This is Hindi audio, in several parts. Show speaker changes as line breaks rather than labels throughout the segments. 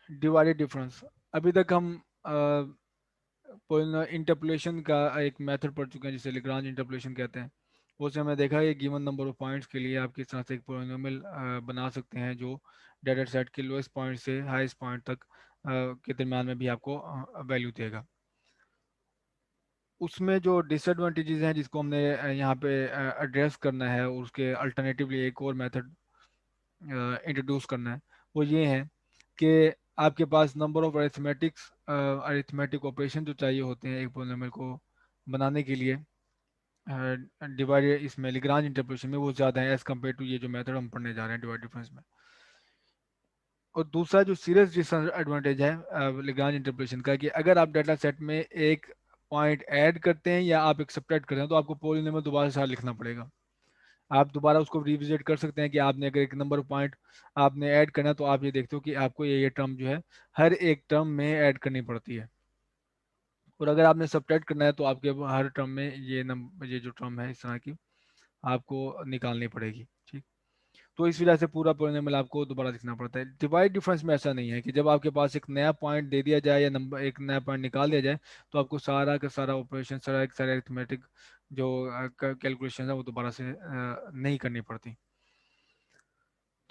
Divided difference. अभी तक हम इंटरपोलेशन का एक मेथड पढ़ चुके हैं जिसे लेग्रांज इंटरपोलेशन कहते हैं। उससे हमने देखा है गिवन नंबर ऑफ पॉइंट्स के लिए आप किस तरह से एक पोलिनोमियल बना सकते हैं जो डाटा सेट के लोएस्ट पॉइंट से हाईएस्ट पॉइंट तक के दरम्यान में भी आपको वैल्यू देगा। उसमें जो डिसएडवांटेजेस हैं जिसको हमने यहाँ पे एड्रेस करना है और उसके अल्टरनेटिवली एक और मेथड इंट्रोड्यूस करना है, वो ये है कि आपके पास नंबर ऑफ अरिथमेटिक ऑपरेशन जो चाहिए होते हैं एक पोलिनोमियल को बनाने के लिए डिवाइड इसमें लेग्रांज इंटरपोलेशन में वो ज़्यादा है एज़ कम्पेयर टू ये जो मेथड हम पढ़ने जा रहे हैं डिवाइड डिफरेंस में। और दूसरा जो सीरियस डिसएडवांटेज है लेग्रांज इंटरपोलेशन का कि अगर आप डाटा सेट में एक पॉइंट ऐड करते हैं या आप एक सब्ट्रैक्ट करते हैं तो आपको पोलिनोमियल दोबारा से लिखना पड़ेगा। आप दोबारा उसको रिविजिट कर सकते हैं कि आपने अगर एक नंबर पॉइंट आपने ऐड करना तो आप ये देखते हो कि आपको ये टर्म जो है हर एक टर्म में ऐड करनी पड़ती है। और अगर आपने सब्ट्रैक्ट करना है तो आपके हर टर्म में ये जो टर्म है इस तरह की आपको निकालनी पड़ेगी। ठीक। तो इस वजह से पूरा पॉलिनोमियल आपको दोबारा लिखना पड़ता है। डिवाइड डिफरेंस में ऐसा नहीं है कि जब आपके पास एक नया पॉइंट दे दिया जाए या नंबर एक नया पॉइंट निकाल दिया जाए तो आपको सारा का सारा ऑपरेशन सारा अरिथमेटिक जो कैलकुलेशन है वो दोबारा से नहीं करनी पड़ती।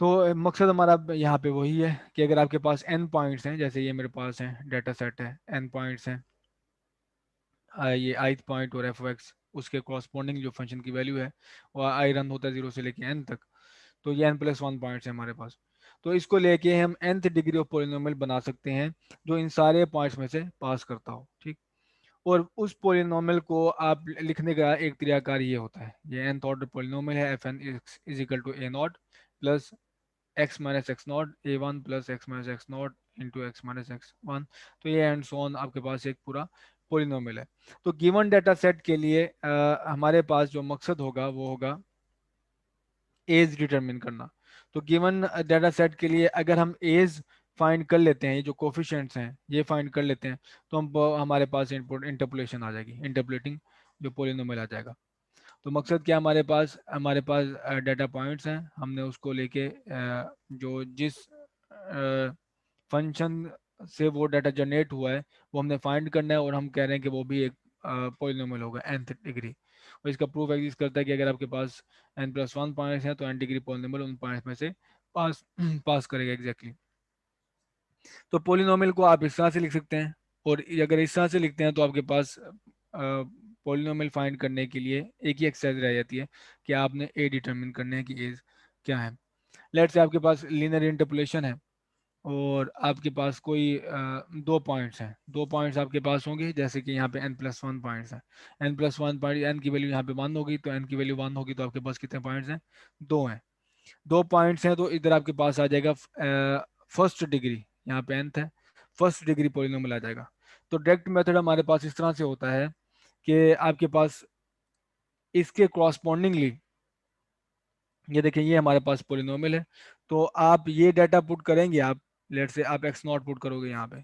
तो मकसद हमारा यहाँ पे वही है कि अगर आपके पास एन पॉइंट्स हैं, जैसे ये मेरे पास है डाटा सेट है, एन पॉइंट्स हैं, ये ith पॉइंट और एफ एक्स उसके कॉरस्पॉन्डिंग जो फंक्शन की वैल्यू है वो आई रन होता है 0 से लेके एन तक। तो ये n+1 पॉइंट्स है हमारे पास। तो इसको लेके हम nth डिग्री ऑफ पोलिनोमियल बना सकते हैं जो इन सारे पॉइंट्स में से पास करता हो। ठीक। और उस पोलिनोमियल को आप लिखने का एक तरीकाकार ये होता है, ये nth ऑर्डर पोलिनोमियल है, F N is equal to A naught plus X minus x naught A one plus X minus x naught into x minus x one. तो ये एंड सो ऑन आपके पास एक पूरा पोलिनोमियल है। तो गिवन डाटा सेट के लिए हमारे पास जो मकसद होगा वो होगा एज डिटरमिन करना। तो गिवन डाटा सेट के लिए अगर हम एज फाइंड कर लेते हैं, ये जो कोफिशिएंट्स हैं ये फाइंड कर लेते हैं तो हमारे पास इनपुट इंटरपोलेशन आ जाएगी, इंटरपोलेटिंग जो पोलिनोमियल आ जाएगा। तो मकसद क्या, हमारे पास डाटा पॉइंट्स हैं, हमने उसको लेके जो जिस फंक्शन से वो डाटा जनरेट हुआ है वो हमने फाइंड करना है और हम कह रहे हैं कि वो भी एक पोलिनोमियल होगा nth डिग्री। और इसका प्रूफ एग्जिस्ट करता है कि अगर आपके पास n+1 पॉइंट्स हैं तो n डिग्री पोलिनोमियल उन पॉइंट्स में से पास पास करेगा एग्जैक्टली। तो पोलिनोमियल को आप इस तरह से लिख सकते हैं। और अगर इस तरह से लिखते हैं तो आपके पास पोलिनोमियल फाइंड करने के लिए एक ही एक्सरसाइज रह जाती है कि आपने ए डिटरमिन करने हैं कि एज क्या है। लेट्स से आपके पास लीनियर इंटरपोलेशन है और आपके पास कोई दो पॉइंट्स हैं, दो पॉइंट्स आपके पास होंगे जैसे कि यहाँ पे n+1 पॉइंट्स हैं। n+1 पॉइंट, एन की वैल्यू यहाँ पे 1 होगी तो एन की वैल्यू 1 होगी तो आपके पास कितने पॉइंट्स हैं, दो हैं। दो पॉइंट्स हैं तो इधर आपके पास आ जाएगा फर्स्ट डिग्री, यहाँ पे nth है, फर्स्ट डिग्री पोलिनोमियल आ जाएगा। तो डायरेक्ट मेथड हमारे पास इस तरह से होता है कि आपके पास इसके कॉरस्पॉन्डिंगली ये देखें ये हमारे पास पोलिनोमियल है। तो आप ये डाटा पुट करेंगे, आप लेट से आप एक्स नॉट पुट करोगे यहाँ पे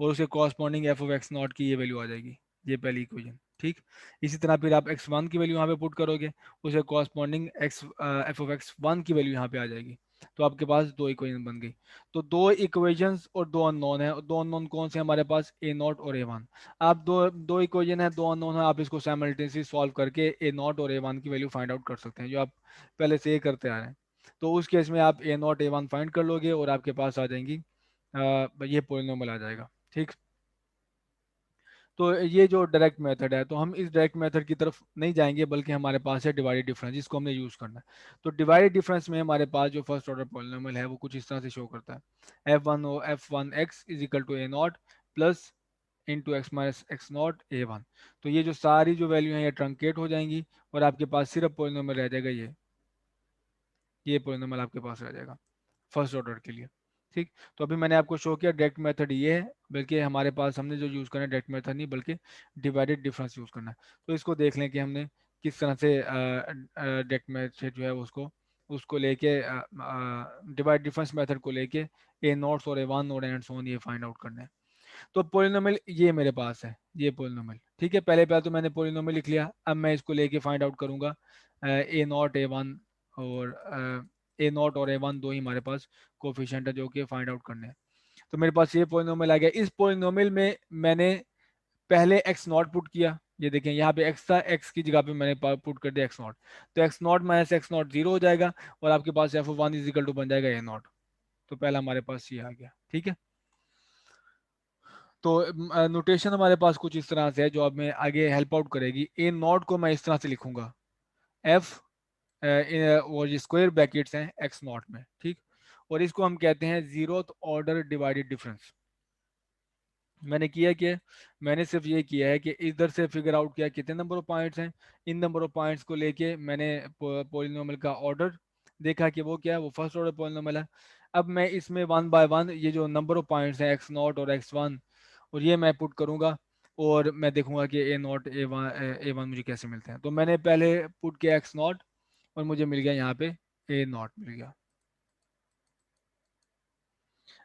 और उसके corresponding F of x not की ये वैल्यू आ जाएगी, ये पहली इक्वेशन। ठीक। इसी तरह फिर आप एक्स वन की वैल्यू यहाँ पे पुट करोगे, उसे corresponding x F of x one की वैल्यू यहाँ पे आ जाएगी। तो आपके पास दो इक्वेशन बन गई। तो दो इक्वेशंस और दो अननोन है, और दो अननोन कौन से हमारे पास, ए नॉट और ए वन। आप दो दो इक्वेशन है, दो अननोन है, आप इसको साइमल्टेनियसली सॉल्व करके ए नॉट और ए वन की वैल्यू फाइंड आउट कर सकते हैं जो आप पहले से ये करते आ रहे हैं। तो उस केस में आप ए नॉट ए वन फाइंड कर लोगे और आपके पास आ जाएंगी ये पोलिनोमियल आ जाएगा। ठीक। तो ये जो डायरेक्ट मेथड है, तो हम इस डायरेक्ट मेथड की तरफ नहीं जाएंगे बल्कि हमारे पास है डिवाइडेड डिफरेंस जिसको हमने यूज़ करना है। तो डिवाइडेड डिफरेंस में हमारे पास जो फर्स्ट ऑर्डर पॉलिनोमियल है वो कुछ इस तरह से शो करता है, F one X is equal to A naught plus into x minus x naught A one. तो ये जो सारी जो वैल्यू है ये ट्रंकेट हो जाएंगी और आपके पास सिर्फ पॉलिनोमियल रह जाएगा ये पॉलिनोमियल आपके पास रह जाएगा फर्स्ट ऑर्डर के लिए। ठीक। तो अभी मैंने आपको शो किया डायरेक्ट मेथड ये है, बल्कि हमारे पास हमने जो यूज़ करना है डायरेक्ट मेथड नहीं बल्कि डिवाइडेड डिफरेंस यूज़ करना है। तो इसको देख लें कि हमने किस तरह से डायरेक्ट मेथड जो है उसको उसको लेके डिवाइड डिफरेंस मेथड को लेके ए नॉट्स और ए वन और एंड सो ऑन ये फाइंड आउट करना है। तो पोलिनोमियल ये मेरे पास है, ये पोलिनोमियल। ठीक है, पहले पहले तो मैंने पोलिनोमियल लिख लिया, अब मैं इसको लेके फाइंड आउट करूंगा ए नॉट ए वन और ए नॉट और ए वन दो ही हमारे पास कोफिशिएंट है जो कि फाइंड आउट करने हैं। तो मेरे पास ये पोलिनोमियल आ गया। इस पोलिनोमियल में मैंने पहले एक्स नॉट पुट किया, ये देखें यहाँ पे एक्स था, एक्स की जगह पे मैंने पुट कर दिया एक्स नॉट, तो x naught minus x naught zero हो जाएगा और आपके पास f one is equal to बन जाएगा ए नॉट। तो पहला हमारे पास ये आ गया, ठीक है। तो नोटेशन हमारे पास कुछ इस तरह से है जो अब मैं आगे हेल्प आउट करेगी। ए नॉट को मैं इस तरह से लिखूंगा, एफ वो स्क्वायर ब्रैकेट्स हैं एक्स नॉट में, ठीक। और इसको हम कहते हैं जीरोथ ऑर्डर डिवाइडेड डिफरेंस। मैंने किया क्या, मैंने सिर्फ ये किया है कि इधर से फिगर आउट किया कितने नंबर ऑफ पॉइंट्स हैं, इन नंबर ऑफ पॉइंट्स को लेके मैंने पॉलिनोमियल का ऑर्डर देखा कि वो क्या है, वो फर्स्ट ऑर्डर पॉलिनोमियल है। अब मैं इसमें वन बाय वन ये जो नंबर ऑफ पॉइंट्स हैं एक्स नॉट और एक्स वन, और ये मैं पुट करूंगा और मैं देखूंगा कि ए नॉट ए वन मुझे कैसे मिलते हैं। तो मैंने पहले पुट किया एक्स नॉट और मुझे मिल गया यहाँ पे ए नॉट मिल गया।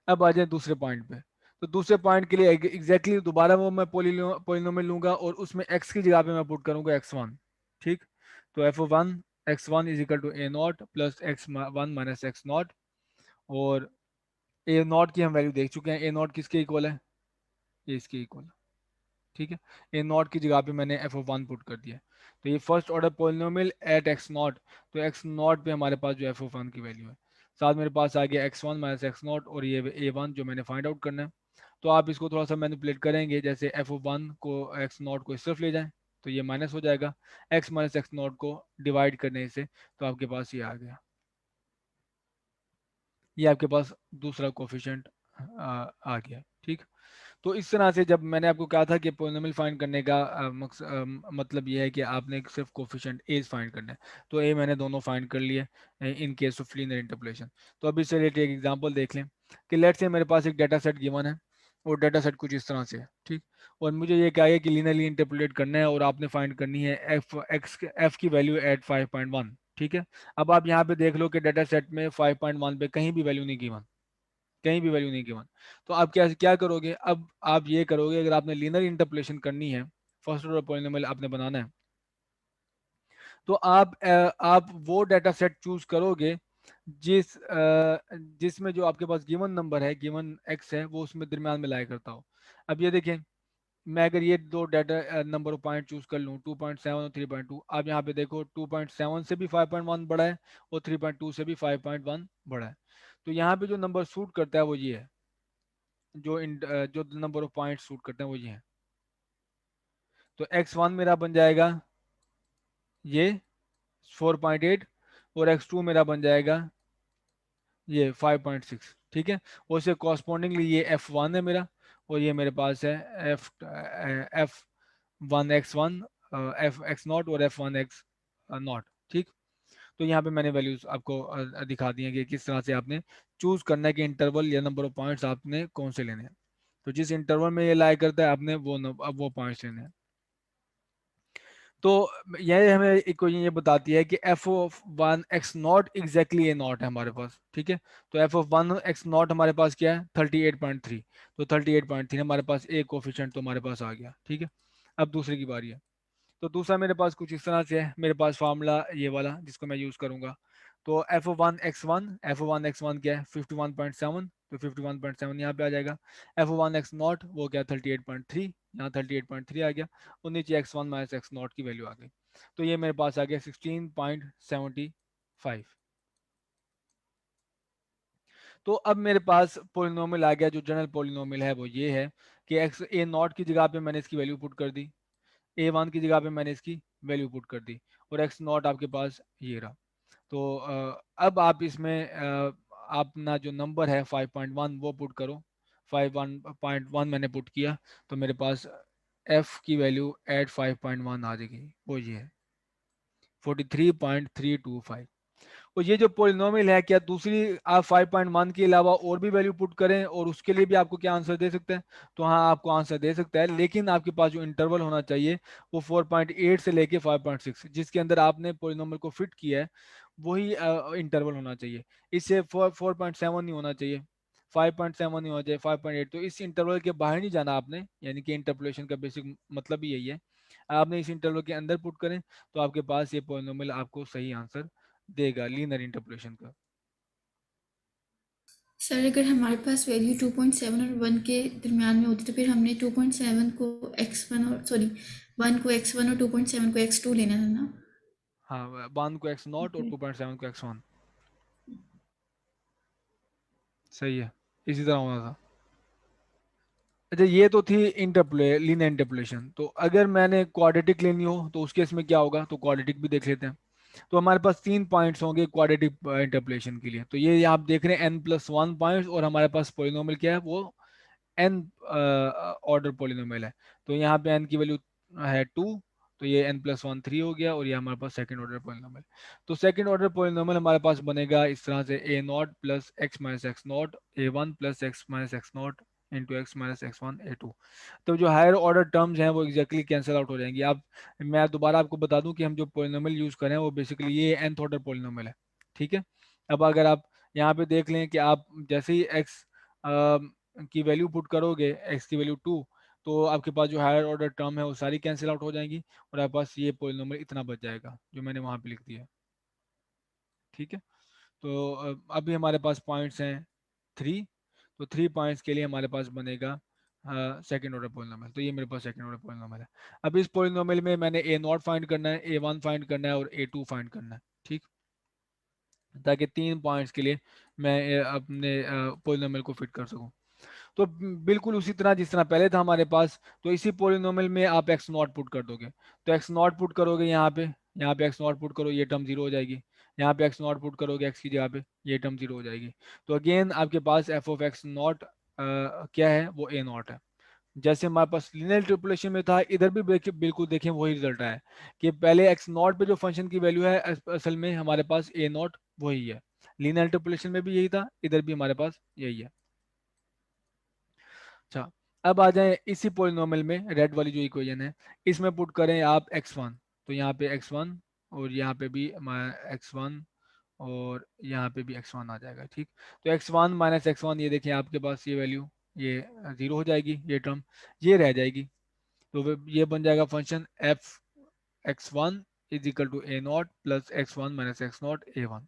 अब आ जाए दूसरे पॉइंट पे। तो दूसरे पॉइंट के लिए एग्जैक्टली दोबारा वो मैं पोलिनोमियल लूंगा और उसमें एक्स की जगह पे मैं पुट करूंगा एक्स वन, ठीक। तो F one X one is equal to A naught plus X one minus x naught. और ए नॉट की हम वैल्यू देख चुके हैं, ए नॉट किसके इक्वल है, ये इसके इक्वल, ठीक है। ए नॉट की जगह पे मैंने एफ वन पुट कर दिया। तो ये first order polynomial at X naught, तो एक्स नॉट पे हमारे पास जो एफ वन की वैल्यू है, साथ मेरे पास आ गया x one minus x naught और ये ए वन जो मैंने फाइंड आउट करना है। तो आप इसको थोड़ा सा मैनिपुलेट करेंगे, जैसे एफ वन को एक्स नॉट को इस तरफ ले जाएं तो ये माइनस हो जाएगा, एक्स माइनस एक्स नॉट को डिवाइड करने से तो आपके पास ये आ गया, ये आपके पास दूसरा कोफिशिएंट आ गया, ठीक। तो इस तरह से जब मैंने आपको कहा था कि पोलिनोमियल फाइंड करने का मतलब ये है कि आपने सिर्फ कोफिशिएंट एज फाइंड करना है। तो ए मैंने दोनों फाइंड कर लिए in case of linear interpolation. तो अभी से रिलेटेड एक एग्जांपल देख लें कि लेट्स से मेरे पास एक डाटा सेट गिवन है और डाटा सेट कुछ इस तरह से है, ठीक। और मुझे ये कहा है कि लीनियरली इंटरपोलेट करना है और आपने फाइंड करनी है एफ की वैल्यू एट 5.1, ठीक है। अब आप यहाँ पे देख लो कि डाटा सेट में 5.1 पे कहीं भी वैल्यू नहीं गिवन, कहीं भी वैल्यू नहीं गिवन। तो आप क्या क्या करोगे, अब आप ये करोगे, अगर आपने लीनियर इंटरपोलेशन करनी है, फर्स्ट ऑर्डर पॉलिनोमियल आपने बनाना है, तो आप वो डाटा सेट चूज करोगे जिसमें जो आपके पास गिवन नंबर है, गिवन एक्स है, वो उसमें दरमियान में लाया करता हो। अब ये देखें, मैं अगर ये दो data number of point choose कर लूँ 2.7 और 3.2, आप यहाँ पे देखो 2.7 से भी 5.1 बड़ा है और 3.2 से भी 5.1 बड़ा है। तो यहाँ पे जो नंबर सूट करता है वो ये है, जो नंबर ऑफ पॉइंट सूट करते हैं वो ये हैं। तो एक्स वन मेरा बन जाएगा ये 4.8 और एक्स टू मेरा बन जाएगा ये 5.6, ठीक है। और उससे कॉरस्पॉन्डिंगली ये एफ वन है मेरा और ये मेरे पास है F one X one, F x naught और एफ वन एक्स नॉट, ठीक। तो यहाँ पे मैंने वैल्यूज आपको दिखा दी हैं कि किस तरह से आपने चूज करना है कि इंटरवल या नंबर ऑफ पॉइंट्स आपने कौन से लेने हैं। तो जिस इंटरवल में ये लाई करता है आपने अब वो पॉइंट्स लेने हैं। तो यह हमें इक्वेशन ये बताती है कि F of one x not exactly A not है हमारे पास, ठीक है। तो F of one x not हमारे पास क्या है 38.3, तो 38.3 हमारे पास ए कोफिशिएंट तो हमारे पास आ गया, ठीक है। अब दूसरे की बारी है। तो दूसरा मेरे पास कुछ इस तरह से है, मेरे पास फार्मूला ये वाला जिसको मैं यूज़ करूंगा। तो एफ वन एक्स वन क्या है 51.7, तो 51.7 यहाँ पे आ जाएगा। एफ वन एक्स नॉट वो क्या 38.3, यहाँ 38.3 आ गया और नीचे x one minus x not की वैल्यू आ गई। तो ये मेरे पास आ गया 16.75। तो अब मेरे पास पोलिनोमियल आ गया, जो जनरल पोलिनोमियल है वो ये है कि एक्स ए नॉट की जगह पे मैंने इसकी वैल्यू पुट कर दी, ए वन की जगह पे मैंने इसकी वैल्यू पुट कर दी और एक्स नॉट आपके पास ये रहा। तो अब आप इसमें अपना जो नंबर है 5.1 वो पुट करो। 5.1 मैंने पुट किया तो मेरे पास एफ की वैल्यू एट 5.1 आ जाएगी, वो ये है 43.325। और ये जो पोलिनोमियल है, क्या दूसरी आप 5.1 के अलावा और भी वैल्यू पुट करें और उसके लिए भी आपको क्या आंसर दे सकते हैं, तो हाँ आपको आंसर दे सकता है, लेकिन आपके पास जो इंटरवल होना चाहिए वो 4.8 से लेके 5.6 जिसके अंदर आपने पोलिनोमियल को फिट किया है वही इंटरवल होना चाहिए। इससे 4.7 नहीं होना चाहिए, 5.7 नहीं होना चाहिए, 5.8। तो इस इंटरवल के बाहर नहीं जाना आपने, यानी कि इंटरपोलेशन का बेसिक मतलब ही यही है। आपने इस इंटरवल के अंदर पुट करें तो आपके पास ये पोलिनोमियल आपको सही आंसर देगा लीनियर इंटरपोलेशन का।
सर अगर हमारे पास वैल्यू 2.7 और 1 के दरमियान में होती तो फिर हमने 2.7 को x1 और सॉरी 1 को x1 और 2.7 को x2 लेना था ना।
हाँ, 1 को एक्स नॉट और
ओके।
2.7 को एक्स वन। सही है, इसी तरह होना था। अच्छा, ये तो थी इंटरप्ले लीनियर इंटरपोलेशन। तो अगर मैंने क्वाड्रेटिक लेनी हो तो उस केस में क्या होगा, तो क्वाड्रेटिक भी देख लेते हैं। तो हमारे पास 3 पॉइंट्स होंगे क्वाड्रेटिक इंटरपोलेशन के लिए। तो ये आप देख रहे हैं n+1 पॉइंट्स, और हमारे पास पोलिनोमियल क्या है, वो n ऑर्डर पोलिनोमियल है। तो यहाँ पे n की वैल्यू है 2, तो ये n+1 3 हो गया, और ये हमारे पास सेकंड ऑर्डर पोलिनोमियल। तो सेकंड ऑर्डर पोलिनोमियल हमारे पास बनेगा इस तरह से, a naught plus X minus x naught a1 plus X minus x naught into x minus x one a2। तो जो हायर ऑर्डर टर्म्स हैं वो एग्जैक्टली कैंसिल आउट हो जाएंगी। आप, मैं दोबारा आपको बता दूं कि हम जो पोलिनोमियल यूज करें वो बेसिकली ये nth ऑर्डर पोलिनोमियल है। ठीक है। अब अगर आप यहाँ पे देख लें कि आप जैसे ही x की वैल्यू पुट करोगे, x की वैल्यू 2, तो आपके पास जो हायर ऑर्डर टर्म है वो सारी कैंसिल आउट हो जाएंगी, और आपके पास ये पोलिनोमियल इतना बच जाएगा जो मैंने वहाँ पे लिख दिया। ठीक है। तो अभी हमारे पास पॉइंट्स हैं 3। तो 3 पॉइंट्स के लिए हमारे पास बनेगा सेकेंड ऑर्डर पोलिनोमियल। तो ये मेरे पास सेकेंड ऑर्डर पोलिनोमियल है। अब इस पोलिनोमियल में मैंने ए नॉट फाइंड करना है, a1 फाइंड करना है, और a2 फाइंड करना है। ठीक। ताकि 3 पॉइंट्स के लिए मैं अपने पोलिनोमियल को फिट कर सकूं। तो बिल्कुल उसी तरह जिस तरह पहले था हमारे पास, तो इसी पोलिनोमियल में आप एक्स नॉट पुट कर दोगे। तो एक्स नॉट पुट करोगे यहाँ पे एक्स नॉट पुट करो, ये टर्म जीरो हो जाएगी। यहाँ पे एक्स नॉट पुट करोगे एक्स की जगह पे, ये टर्म जीरो हो जाएगी। तो अगेन आपके पास एफ ऑफ एक्स नॉट क्या है, वो ए नॉट है। जैसे हमारे पास लिनियर इंटरपोलेशन में था, इधर भी बिल्कुल देखें वही रिजल्ट आया कि पहले एक्स नॉट पे जो फंक्शन की वैल्यू है असल में हमारे पास ए नॉट वही है। लिनियर इंटरपोलेशन में भी यही था, इधर भी हमारे पास यही है। अच्छा, अब आ जाए इसी पोलिनोमियल में, रेड वाली जो इक्वेशन है, इसमें पुट करें आप x1। तो यहाँ पे x1, और यहाँ पे भी x1, और यहाँ पे भी x1 आ जाएगा। ठीक। तो x1 माइनस x1, ये देखिए आपके पास ये वैल्यू, ये जीरो हो जाएगी, ये टर्म ये रह जाएगी। तो ये बन जाएगा function F x1 is equal to A naught plus x1 minus x naught a1।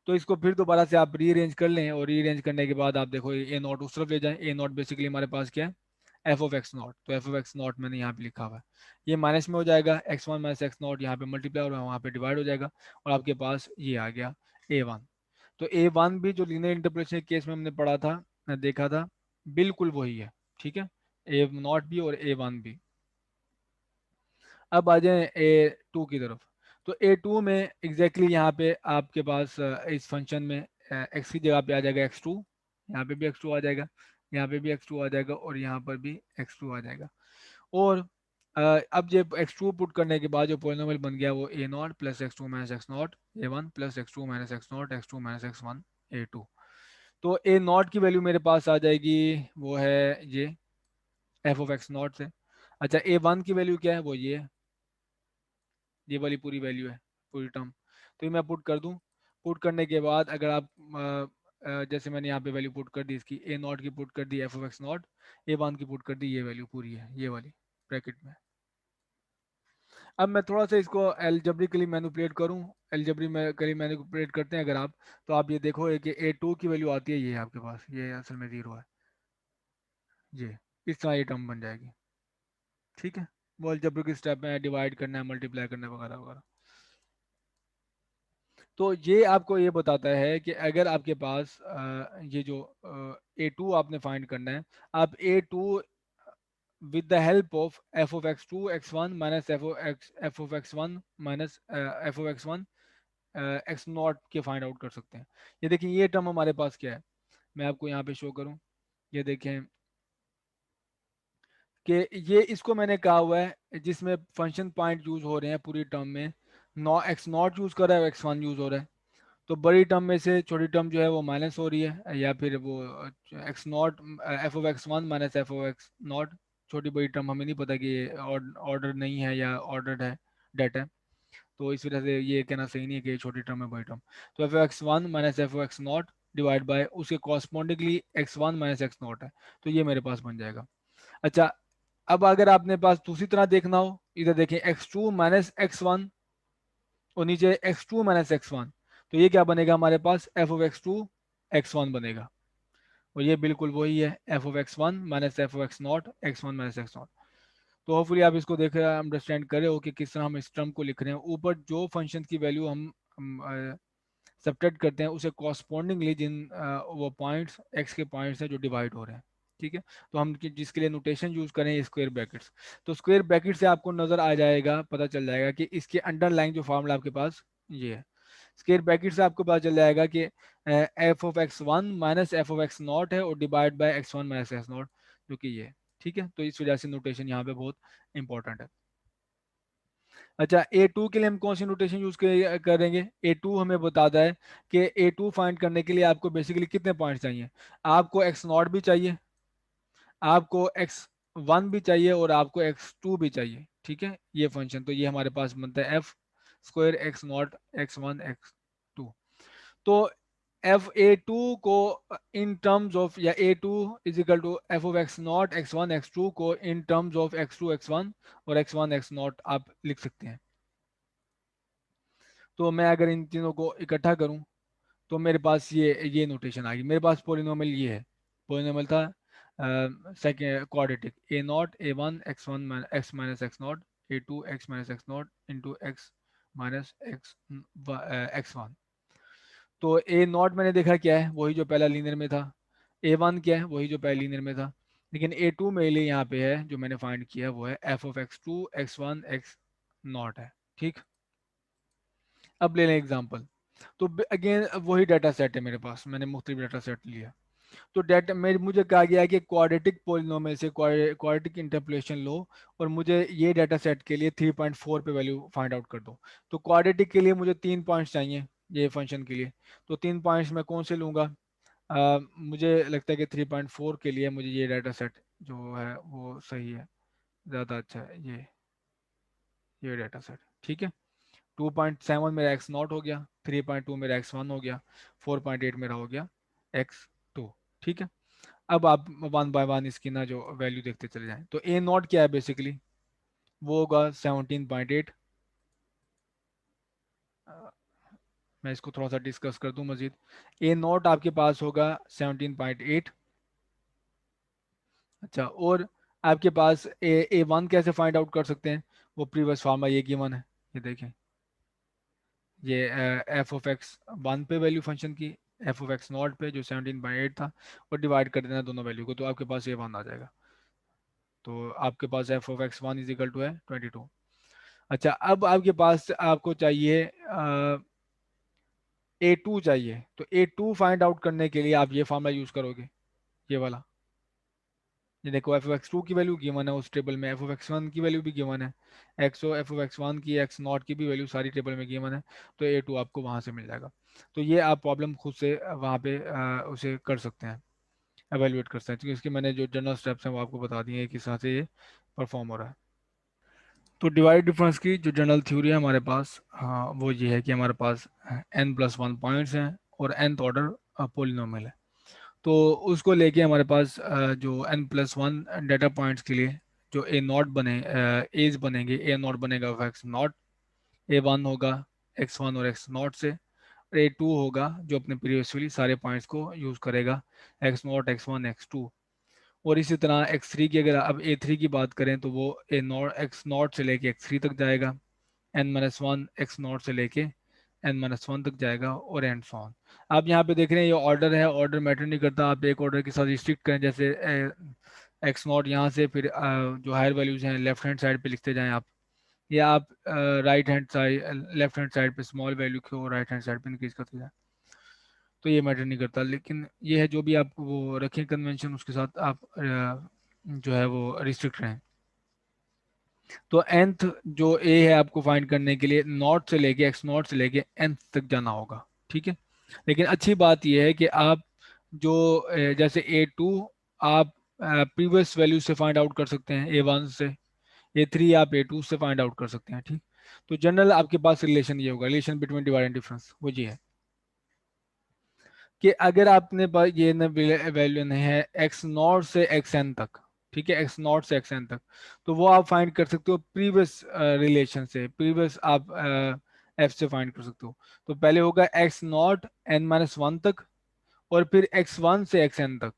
तो इसको फिर दोबारा से आप रीअरेंज कर लें, और रीअरेंज करने के बाद आप देखो ए नॉट उस तरफ ले जाएं। ए नॉट बेसिकली हमारे पास क्या है, एफ ऑफ एक्स नॉट। तो एफ ऑफ एक्स नॉट मैंने यहाँ पे लिखा हुआ है, ये माइनस में हो जाएगा, एक्स1 माइनस एक्स नॉट यहाँ पे मल्टीप्लाई और वहाँ पे डिवाइड हो जाएगा, और आपके पास ये आ गया a1। तो a1 भी जो लीनियर इंटरपोलेशन केस में हमने पढ़ा था, देखा था, बिल्कुल वही है। ठीक है, ए नॉट भी और a1 भी। अब आ जाए A2 की तरफ। तो A2 में एग्जैक्टली यहाँ पे आपके पास इस फंक्शन में x की जगह पे आ जाएगा x2, यहाँ पे भी x2 आ जाएगा, यहाँ पे भी x2 आ जाएगा, और यहाँ पर भी x2 आ जाएगा। और अब जब x2 पुट करने के बाद जो पोलिनोमियल बन गया वो a naught plus X two minus x naught a1 plus X two minus x naught x2 minus x one a2। तो a नॉट की वैल्यू मेरे पास आ जाएगी, वो है ये एफ ऑफ एक्स नॉट से। अच्छा, a1 की वैल्यू क्या है, वो ये वाली पूरी वैल्यू है, पूरी टर्म। तो ये मैं पुट कर दूं। पुट करने के बाद अगर आप जैसे मैंने यहाँ पे वैल्यू पुट कर दी, इसकी ए नॉट की पुट कर दी, f of x naught, A one की पुट कर दी, ये वैल्यू पूरी है ये वाली ब्रैकेट में। अब मैं थोड़ा सा इसको एल्जेब्रिकली मैनिपुलेट करूँ, एल्जेब्रिकली मैनिपुलेट करते हैं अगर आप, तो आप ये देखो कि ए टू की वैल्यू आती है, ये आपके पास ये असल में जीरो है, ये इस तरह ये टर्म बन जाएगी। ठीक है। वो एल्जेब्रिक स्टेप में डिवाइड करना है, मल्टीप्लाई करना है, वगैरह वगैरह। तो ये आपको ये बताता है कि अगर आपके पास ये जो A2 आपने फाइंड करना है, आप A2 with the help of F of x two x one minus F of x one minus F of x one x naught के फाइंड आउट कर सकते हैं। ये देखिए ये टर्म हमारे पास क्या है, मैं आपको यहाँ पे शो करूँ। ये देखें कि ये इसको मैंने कहा हुआ है जिसमें फंक्शन पॉइंट यूज हो रहे हैं पूरी टर्म में, नॉ एक्स नॉट यूज कर रहा है, एक्स वन यूज हो रहा है। तो बड़ी टर्म में से छोटी टर्म जो है वो माइनस हो रही है, या फिर वो x not F of x one minus F of x not, छोटी बड़ी टर्म हमें नहीं पता कि ये ऑर्डर नहीं है या ऑर्डर्ड है, डेटा है। तो इस वजह से ये कहना सही नहीं है कि ये छोटी टर्म है बड़ी टर्म। तो f x one minus f x naught divide by उसके correspondingly x one minus x naught है। तो ये मेरे पास बन जाएगा। अच्छा, अब अगर आपने पास दूसरी तरह देखना हो, इधर देखें x two minus x one और नीचे x two minus x one, तो ये क्या बनेगा हमारे पास, f of x two x one बनेगा। और ये बिल्कुल वही है, F of x one minus F of x naught, x one minus x naught. तो होपफुली आप इसको देख रहे अंडरस्टैंड कर रहे हो कि किस तरह हम इस टर्म को लिख रहे हैं। ऊपर जो फंक्शन की वैल्यू हम सब्ट्रैक्ट करते हैं उसे कॉरस्पॉन्डिंगली जिन वो पॉइंट्स एक्स के पॉइंट्स हैं जो डिवाइड हो रहे हैं, ठीक है। तो हम जिसके लिए नोटेशन यूज करें स्क्वायर ब्रैकेट्स, तो स्क्वायर ब्रैकेट से आपको नजर आ जाएगा, पता चल जाएगा कि इसके अंडरलाइन जो फॉर्मूला आपके पास ये है। स्क्वायर ब्रैकेट से आपको पता चल जाएगा कि F of x one minus F of x naught है और divide by x one minus x not, जो कि ये है, ठीक है। तो इस वजह से नोटेशन यहाँ पे बहुत इंपॉर्टेंट है। अच्छा, ए टू के लिए हम कौन सी नोटेशन यूज करेंगे? ए टू हमें बताता है कि ए टू फाइंड करने के लिए आपको बेसिकली कितने पॉइंट चाहिए। आपको एक्स नॉट भी चाहिए, आपको एक्स वन भी चाहिए और आपको एक्स टू भी चाहिए, ठीक है। ये फंक्शन तो ये हमारे पास बनता है f square x naught x one x two. तो एफ ए टू को इन टर्म्स ऑफ, या a two is equal to f of x naught x one x two को in terms of x two x one और एक्स वन एक्स नॉट आप लिख सकते हैं। तो मैं अगर इन तीनों को इकट्ठा करूं तो मेरे पास ये नोटेशन आ गई। मेरे पास पोलिनोमियल ये है, पोलिनोमियल था second quadratic, a naught A one x minus x naught, a two x minus x naught into x minus x x one. तो ए नॉट मैंने देखा क्या है, वही जो पहला लीनियर में था। ए वन क्या है, वही जो पहले लीनियर में था। लेकिन ए टू मेरे लिए यहाँ पे है, जो मैंने फाइंड किया वो है F of x two x one x naught है, ठीक। अब ले लें एग्जांपल। तो अगेन वही डाटा सेट है मेरे पास, मैंने मुख्तलिफ डाटा सेट लिया। तो डाटा मेरे मुझे कहा गया है कि क्वाड्रेटिक पोलिनोमियल से क्वाड्रेटिक इंटरपोलेशन लो और मुझे ये डाटा सेट के लिए 3.4 पे वैल्यू फाइंड आउट कर दो। तो क्वाड्रेटिक के लिए मुझे 3 पॉइंट्स चाहिए ये फंक्शन के लिए। तो 3 पॉइंट्स मैं कौन से लूँगा? मुझे लगता है कि 3.4 के लिए मुझे ये डाटा सेट जो है वो सही है, ज़्यादा अच्छा है ये डाटा सेट, ठीक है। 2.7 मेरा एक्स नॉट हो गया, 3.2 मेरा एक्स वन हो गया, 4.8 मेरा हो गया एक्स टू, ठीक है। अब आप वन बाय वन इसकी ना जो वैल्यू देखते चले जाएं। तो ए नॉट क्या है बेसिकली, वो होगा 17.8। मैं इसको थोड़ा सा डिस्कस कर दूं मजीद। ए नॉट आपके पास होगा 17.8। अच्छा, और आपके पास ए वन कैसे फाइंड आउट कर सकते हैं? वो प्रीवियस फार्मूला ये गिवन है, ये देखें, ये एफ ऑफ एक्स वन पे वैल्यू फंक्शन की, एफ ऑफ एक्स नॉट पे जो 17.8 था, और डिवाइड कर देना दोनों वैल्यू को, तो आपके पास ये वन आ जाएगा। तो आपके पास f of x one is equal to है 22। अच्छा, अब आपके पास आपको चाहिए ए टू चाहिए। तो ए टू फाइंड आउट करने के लिए आप ये फार्मूला यूज करोगे, ये वाला। ये देखो, एफ ऑफ एक्स टू की वैल्यू गिवन है उस टेबल में, एफ ऑफ एक्स वन की वैल्यू भी गिवन है, एक्सो एफ ऑफ एक्स वन की एक्स नॉट की भी वैल्यू सारी टेबल में गिवन है। तो ए टू आपको वहां से मिल जाएगा। तो ये आप प्रॉब्लम खुद से वहाँ पे उसे कर सकते हैं, एवेलुएट कर सकते हैं, क्योंकि इसके मैंने जो जनरल स्टेप्स हैं वो आपको बता दिए हैं किस तरह से ये परफॉर्म हो रहा है। तो डिवाइड डिफरेंस की जो जनरल थ्योरी है हमारे पास, हाँ, वो ये है कि हमारे पास n प्लस वन पॉइंट्स हैं और nth ऑर्डर पोलिनोमियल है। तो उसको लेके हमारे पास जो n plus one data points के लिए जो ए नॉट बने एज बनेंगे, ए नॉट बनेगा एक्स नॉट, ए वन होगा एक्स वन और एक्स नॉट से, ए टू होगा जो अपने प्रीवियसली सारे पॉइंट्स को यूज़ करेगा, x naught x one x two. और इसी तरह एक्स थ्री की, अगर अब ए थ्री की बात करें तो वो ए नॉट एक्स नॉट से लेके एक्स थ्री तक जाएगा, n minus one x naught से लेके एन माइनस वन तक जाएगा, और एंड सो ऑन। आप यहाँ पे देख रहे हैं ये ऑर्डर है, ऑर्डर मैटर नहीं करता, आप एक ऑर्डर के साथ रिस्ट्रिक्ट करें, जैसे एक्स नॉट यहाँ से फिर जो हायर वैल्यूज हैं लेफ्ट हैंड साइड पे लिखते जाएं आप, या आप right hand side left hand side पे स्मॉल वैल्यू को राइट हैंड साइड पे इंक्रीज करते जाएं, तो ये मैटर नहीं करता। लेकिन ये है जो भी आप वो रखें कन्वेंशन, उसके साथ आप जो है वो रिस्ट्रिक्ट रहें। तो nth जो a है आपको फाइंड करने के लिए नॉट से लेके एक्स नॉट से लेके nth तक जाना होगा, ठीक है। लेकिन अच्छी बात यह है कि आप जो जैसे ए टू आप प्रीवियस वैल्यू से फाइंड आउट कर सकते हैं, ए वन से, ए थ्री आप ए टू से फाइंड आउट कर सकते हैं, ठीक। तो जनरल आपके पास रिलेशन ये होगा, relation between divide and difference वो ये है कि अगर आपने पास ये वैल्यू नहीं है एक्स नॉट से एक्स एन तक, ठीक है, एक्स नॉट से एक्स एन तक, तो वो आप फाइंड कर सकते हो प्रीवियस रिलेशन से, प्रीवियस आप एफ से फाइंड कर सकते हो। तो पहले होगा x not an minus one तक, और फिर एक्स वन से एक्स एन तक,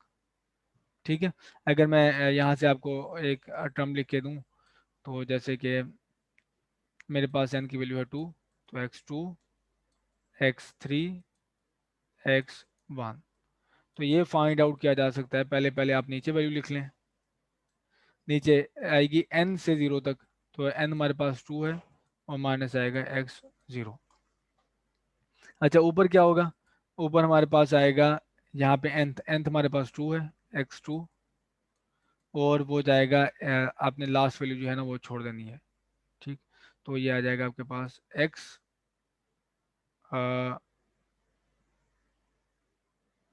ठीक है। अगर मैं यहाँ से आपको एक टर्म लिख के दूँ, तो जैसे कि मेरे पास n की वैल्यू है 2, तो x2 x3 x1। तो ये फाइंड आउट किया जा सकता है, पहले पहले आप नीचे वैल्यू लिख लें। नीचे आएगी n से 0 तक, तो n हमारे पास 2 है और माइनस आएगा x0। अच्छा ऊपर क्या होगा, ऊपर हमारे पास आएगा यहाँ पे nth nth हमारे पास 2 है x2, और वो जाएगा आपने लास्ट वैल्यू जो है ना वो छोड़ देनी है। ठीक, तो ये आ जाएगा आपके पास x,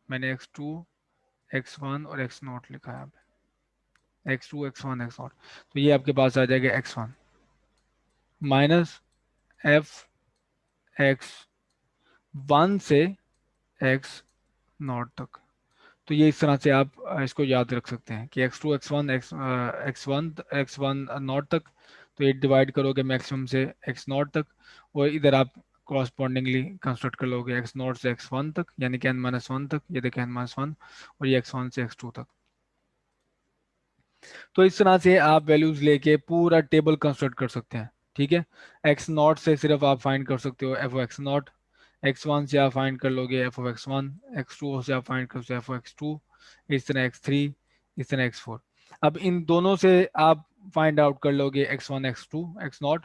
मैंने x2 x1 और x0 लिखा है यहाँ पे, x2 x1 x0। तो ये आपके पास आ जाएगा x1 माइनस f x1 से x0 तक। तो ये इस तरह से आप इसको याद रख सकते हैं कि x2 x1 x1 नॉट तक, तो ये डिवाइड करोगे मैक्सिमम से x0 तक, और इधर आप कॉरस्पॉन्डिंगली कंस्ट्रक्ट कर लोगे x0 से x1 तक, यानी कि n-1 तक, ये देखें n-1, और ये x1 से x2 तक। तो इस तरह से आप वैल्यूज लेके पूरा टेबल कंस्ट्रक्ट कर सकते हैं। ठीक है, x0 से सिर्फ आप फाइंड कर सकते हो F O x not, x1 से आप फाइंड कर लोगे एफ ओ एक्स1, x2 से आप फाइंड कर सकते हो एफ ओ एक्स2, इस तरह x3, इस तरह x4। अब इन दोनों से आप फाइंड आउट कर लोगे x1 x2 x0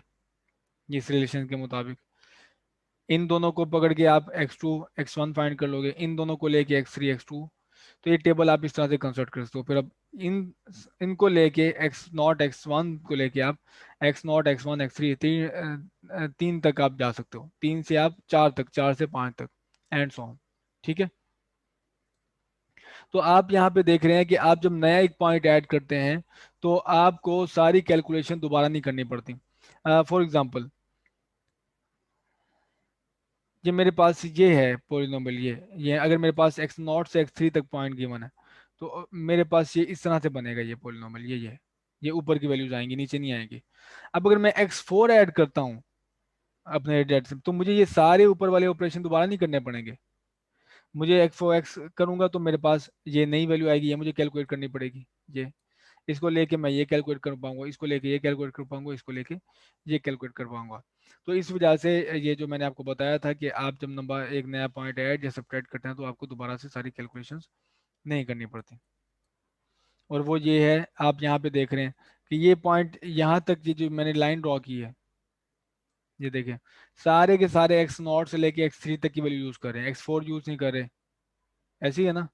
इस रिलेशन के मुताबिक। इन दोनों को पकड़ के आप x2 x1 फाइंड कर लोगे, इन दोनों को लेके x3 x2। तो ये टेबल आप इस तरह से कंस्ट्रक्ट कर सकते हो। फिर अब इन इनको लेके x0 x1 को लेके आप x0 x1 x3 तीन तक आप जा सकते हो, 3 से आप 4 तक, 4 से 5 तक, एंड सो ऑन। ठीक है, तो आप यहाँ पे देख रहे हैं कि आप जब नया एक पॉइंट ऐड करते हैं तो आपको सारी कैलकुलेशन दोबारा नहीं करनी पड़ती। फॉर एग्जांपल, ये मेरे पास ये है पॉलिनोमियल, ये अगर मेरे पास x0 से x3 तक पॉइंट गिवन है, तो मेरे पास ये इस तरह से बनेगा ये पॉलिनोमियल, ये ऊपर की वैल्यूज आएंगी, नीचे नहीं आएंगी। अब अगर मैं x4 ऐड करता हूँ अपने डेट से, तो मुझे ये सारे ऊपर वाले ऑपरेशन दोबारा नहीं करने पड़ेंगे। मुझे x4 x करूंगा तो मेरे पास ये नई वैल्यू आएगी, ये मुझे कैलकुलेट करनी पड़ेगी। ये इसको लेके मैं ये कैलकुलेट कर पाऊंगा, इसको लेके ये कैलकुलेट कर पाऊंगा, इसको लेके ये कैलकुलेट कर पाऊंगा। तो इस वजह से ये जो मैंने आपको बताया था कि आप जब नंबर एक नया पॉइंट ऐड या सब्ट्रैक्ट करते हैं तो आपको दोबारा से सारी कैलकुलेशंस नहीं करनी पड़ती। और वो ये है, आप यहाँ पे देख रहे हैं कि ये पॉइंट यहाँ तक, ये जो मैंने लाइन ड्रॉ की है, ये देखें सारे के सारे x0 से लेके x3 तक की वैल्यू यूज कर रहे हैं, x4 यूज नहीं कर रहे। ऐसी है ना,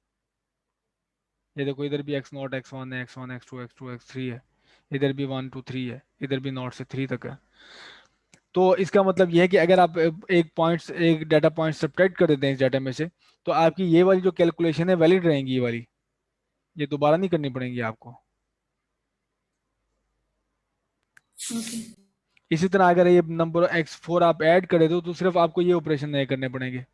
ये देखो इधर भी x0 x1 है, x1 x2 x2 x3 है, इधर भी 1 2 3 है, इधर भी 0 से 3 तक है। तो इसका मतलब यह है कि अगर आप एक डाटा पॉइंट सब्ट्रैक्ट कर देते हैं इस डाटा में से, तो आपकी ये वाली जो कैलकुलेशन है वैलिड रहेंगी, ये वाली, ये दोबारा नहीं करनी पड़ेंगी आपको।
ओके।
इसी तरह अगर ये नंबर x4 आप ऐड कर देते हो तो सिर्फ आपको ये ऑपरेशन नहीं करने पड़ेंगे।